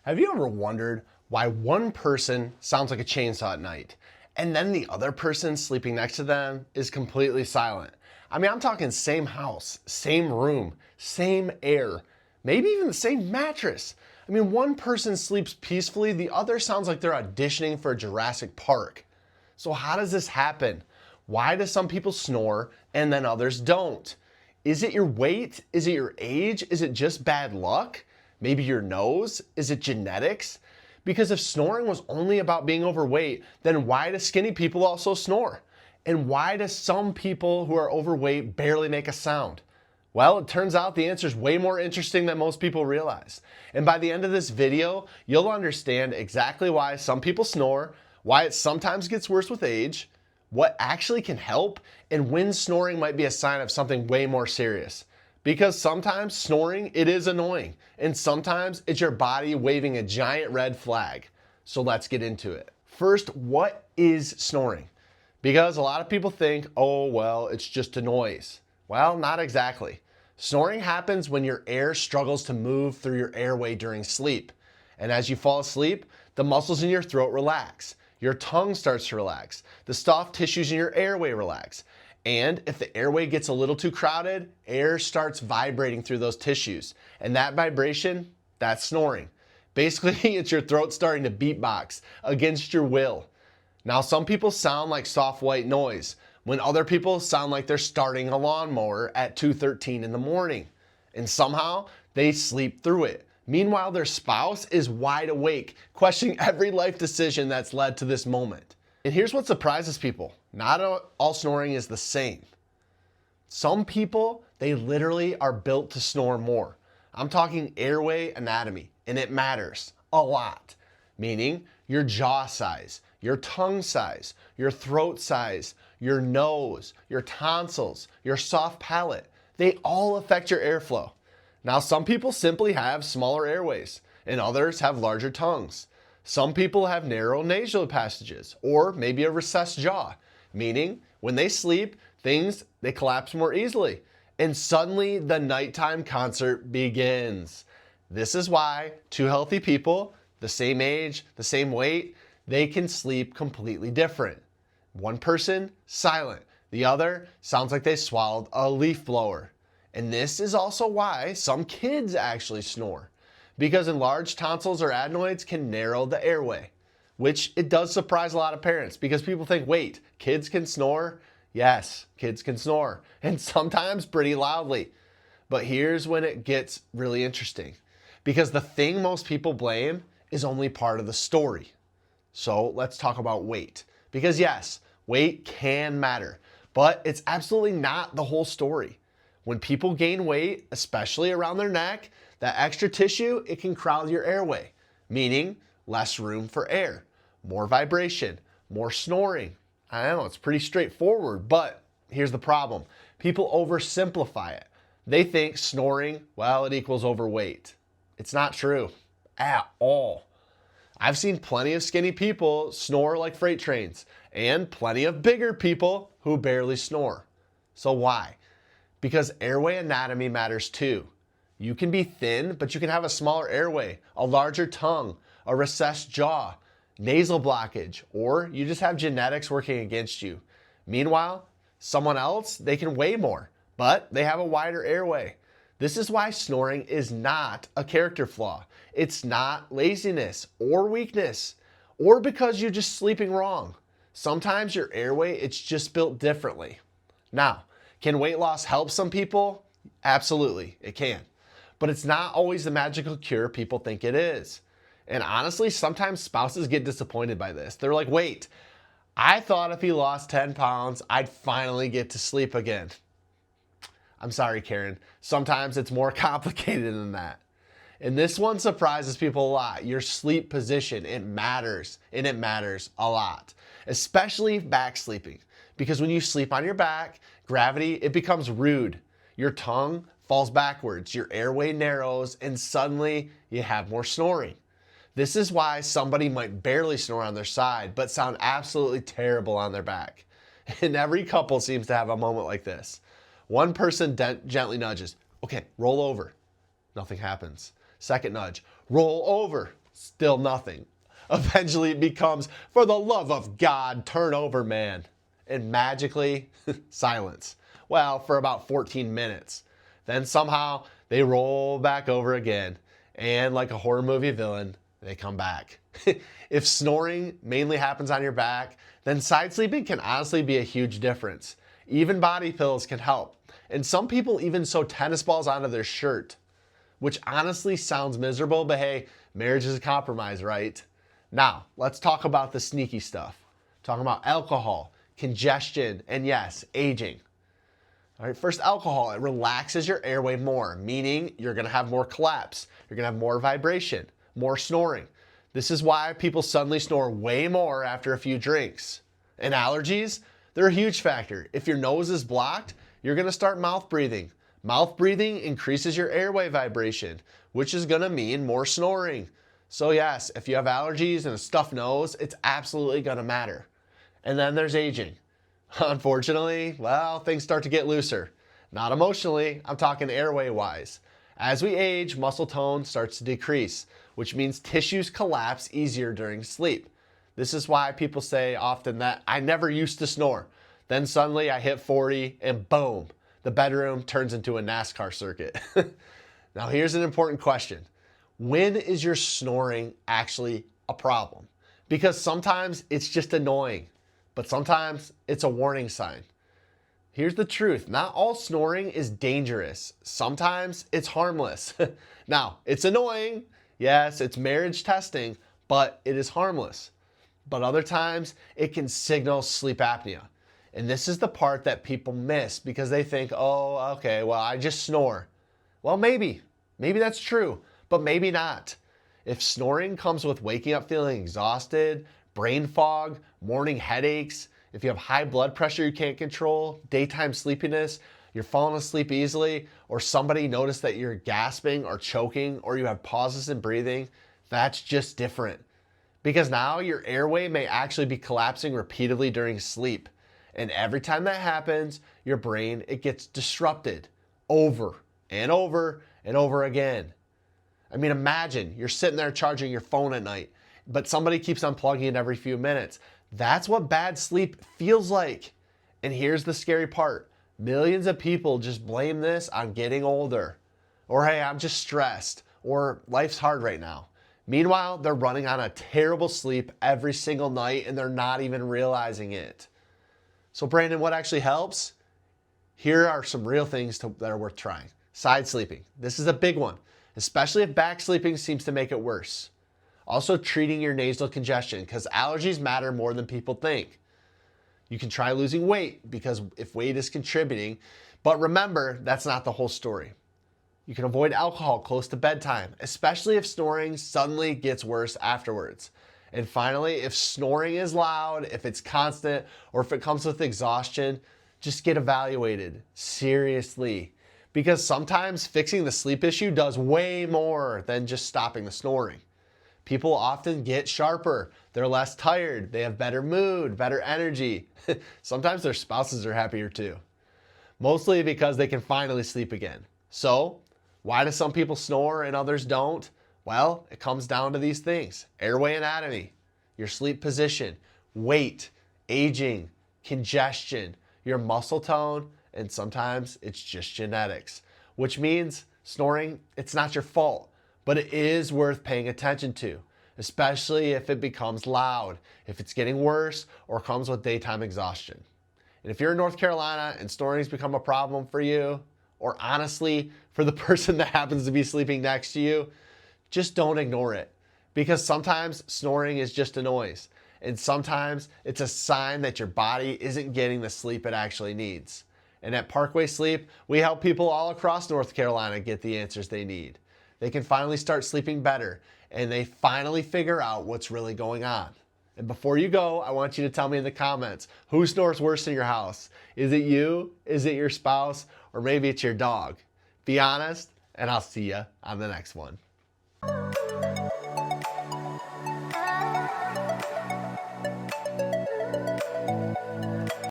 Have you ever wondered why one person sounds like a chainsaw at night and then the other person sleeping next to them is completely silent? I mean, I'm talking same house, same room, same air, maybe even the same mattress. I mean, one person sleeps peacefully, the other sounds like they're auditioning for Jurassic Park. So how does this happen? Why do some people snore and then others don't? Is it your weight? Is it your age? Is it just bad luck? Maybe your nose? Is it genetics? Because if snoring was only about being overweight, then why do skinny people also snore? And why do some people who are overweight barely make a sound? Well, it turns out the answer is way more interesting than most people realize. And by the end of this video, you'll understand exactly why some people snore, why it sometimes gets worse with age, what actually can help, and when snoring might be a sign of something way more serious. Because sometimes snoring, it is annoying, and sometimes it's your body waving a giant red flag. So let's get into it. First, what is snoring? Because a lot of people think, oh, well, it's just a noise. Well, not exactly. Snoring happens when your air struggles to move through your airway during sleep. And as you fall asleep, the muscles in your throat relax. Your tongue starts to relax. The soft tissues in your airway relax. And if the airway gets a little too crowded, air starts vibrating through those tissues. And that vibration, that's snoring. Basically, it's your throat starting to beatbox against your will. Now, some people sound like soft white noise, when other people sound like they're starting a lawnmower at 2:13 in the morning. And somehow, they sleep through it. Meanwhile, their spouse is wide awake, questioning every life decision that's led to this moment. And here's what surprises people. Not all snoring is the same. Some people, they literally are built to snore more. I'm talking airway anatomy, and it matters a lot. Meaning your jaw size, your tongue size, your throat size, your nose, your tonsils, your soft palate. They all affect your airflow. Now, some people simply have smaller airways, and others have larger tongues. Some people have narrow nasal passages, or maybe a recessed jaw, meaning when they sleep, they collapse more easily. And suddenly, the nighttime concert begins. This is why two healthy people, the same age, the same weight, they can sleep completely different. One person, silent. The other sounds like they swallowed a leaf blower. And this is also why some kids actually snore, because enlarged tonsils or adenoids can narrow the airway, which it does surprise a lot of parents because people think, wait, kids can snore? Yes, kids can snore, and sometimes pretty loudly. But here's when it gets really interesting, because the thing most people blame is only part of the story. So let's talk about weight, because yes, weight can matter, but it's absolutely not the whole story. When people gain weight, especially around their neck, that extra tissue, it can crowd your airway, meaning less room for air, more vibration, more snoring. I know, it's pretty straightforward, but here's the problem. People oversimplify it. They think snoring, well, it equals overweight. It's not true at all. I've seen plenty of skinny people snore like freight trains, and plenty of bigger people who barely snore. So why? Because airway anatomy matters too. You can be thin, but you can have a smaller airway, a larger tongue, a recessed jaw, nasal blockage, or you just have genetics working against you. Meanwhile, someone else, they can weigh more, but they have a wider airway. This is why snoring is not a character flaw. It's not laziness or weakness, or because you're just sleeping wrong. Sometimes your airway, it's just built differently. Now, can weight loss help some people? Absolutely, it can. But it's not always the magical cure people think it is. And honestly, sometimes spouses get disappointed by this. They're like, wait, I thought if he lost 10 pounds, I'd finally get to sleep again. I'm sorry, Karen. Sometimes it's more complicated than that. And this one surprises people a lot. Your sleep position, it matters, and it matters a lot, especially back sleeping. Because when you sleep on your back, gravity, it becomes rude. Your tongue falls backwards, your airway narrows, and suddenly you have more snoring. This is why somebody might barely snore on their side, but sound absolutely terrible on their back. And every couple seems to have a moment like this. One person gently nudges, okay, roll over. Nothing happens. Second nudge, roll over. Still nothing. Eventually it becomes, for the love of God, turn over, man. And magically, silence. Well, for about 14 minutes. Then somehow they roll back over again. And like a horror movie villain, they come back. If snoring mainly happens on your back, then side sleeping can honestly be a huge difference. Even body pillows can help. And some people even sew tennis balls onto their shirt, which honestly sounds miserable, but hey, marriage is a compromise, right? Now, let's talk about the sneaky stuff. Talking about alcohol, congestion, and yes, aging. All right, first, alcohol. It relaxes your airway more, meaning you're going to have more collapse. You're going to have more vibration, more snoring. This is why people suddenly snore way more after a few drinks. And allergies, they're a huge factor. If your nose is blocked, you're going to start mouth breathing. Mouth breathing increases your airway vibration, which is going to mean more snoring. So yes, if you have allergies and a stuffed nose, it's absolutely going to matter. And then there's aging. Unfortunately, well, things start to get looser. Not emotionally, I'm talking airway-wise. As we age, muscle tone starts to decrease, which means tissues collapse easier during sleep. This is why people say often that I never used to snore. Then suddenly I hit 40 and boom, the bedroom turns into a NASCAR circuit. Now here's an important question. When is your snoring actually a problem? Because sometimes it's just annoying, but sometimes it's a warning sign. Here's the truth. Not all snoring is dangerous. Sometimes it's harmless. Now, it's annoying. Yes, it's marriage testing, but it is harmless. But other times, it can signal sleep apnea. And this is the part that people miss because they think, oh, okay, well, I just snore. Well, maybe that's true, but maybe not. If snoring comes with waking up feeling exhausted, brain fog, morning headaches, if you have high blood pressure you can't control, daytime sleepiness, you're falling asleep easily, or somebody noticed that you're gasping or choking, or you have pauses in breathing, that's just different. Because now your airway may actually be collapsing repeatedly during sleep. And every time that happens, your brain, it gets disrupted over and over and over again. I mean, imagine you're sitting there charging your phone at night, but somebody keeps unplugging it every few minutes. That's what bad sleep feels like. And here's the scary part. Millions of people just blame this on getting older. Or, hey, I'm just stressed. Or, life's hard right now. Meanwhile, they're running on a terrible sleep every single night and they're not even realizing it. So, Brandon, what actually helps? Here are some real things that are worth trying. Side sleeping. This is a big one, especially if back sleeping seems to make it worse. Also, treating your nasal congestion because allergies matter more than people think. You can try losing weight because if weight is contributing, but remember, that's not the whole story. You can avoid alcohol close to bedtime, especially if snoring suddenly gets worse afterwards. And finally, if snoring is loud, if it's constant, or if it comes with exhaustion, just get evaluated seriously. Because sometimes fixing the sleep issue does way more than just stopping the snoring. People often get sharper, they're less tired, they have better mood, better energy. Sometimes their spouses are happier too. Mostly because they can finally sleep again. So, why do some people snore and others don't? Well, it comes down to these things. Airway anatomy, your sleep position, weight, aging, congestion, your muscle tone, and sometimes it's just genetics. Which means snoring, it's not your fault, but it is worth paying attention to, especially if it becomes loud, if it's getting worse, or comes with daytime exhaustion. And if you're in North Carolina and snoring's become a problem for you, or honestly, for the person that happens to be sleeping next to you, just don't ignore it. Because sometimes snoring is just a noise. And sometimes it's a sign that your body isn't getting the sleep it actually needs. And at Parkway Sleep, we help people all across North Carolina get the answers they need. They can finally start sleeping better, and they finally figure out what's really going on. And before you go, I want you to tell me in the comments, who snores worse in your house? Is it you? Is it your spouse? Or maybe it's your dog? Be honest, and I'll see you on the next one.